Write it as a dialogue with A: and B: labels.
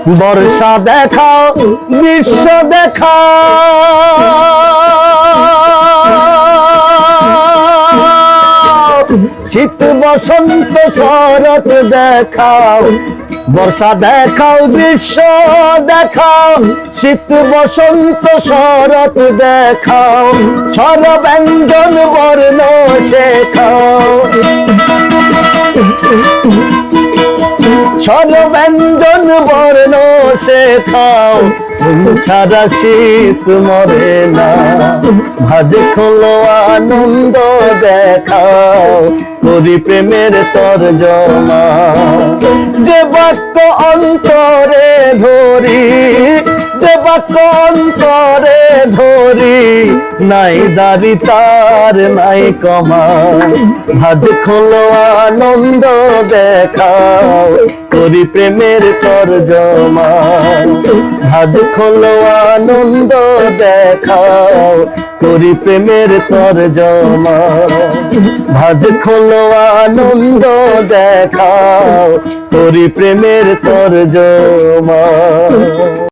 A: বর্ষা দেখাও, বিশ্ব দেখাও, শীত বসন্ত শরৎ দেখাও। বর্ষা দেখাও, বিশ্ব দেখাও, শীত বসন্ত শরৎ দেখাও, স্বর ব্যঞ্জন বর্ণ শেখাও। স্বর ব্যঞ্জন বর্ণ শেখাও, ছাড়া শীত মরে না। ভাজ খোলো আনন্দ দেখাও, করি প্রেমের তর্জমা। যে বাক্য অন্তরে ধরি, যে বাক্য অন্তরে ধরি, নাই দাড়ি তার নাই কমা। ভাজ খোলো আনন্দ দেখাও, করি প্রেমের তর্জমা। ভাজ খোলো আনন্দ দেখাও, করি প্রেমের তর্জমা। ভাজ খোলো আনন্দ দেখাও, করি প্রেমের তর্জমা।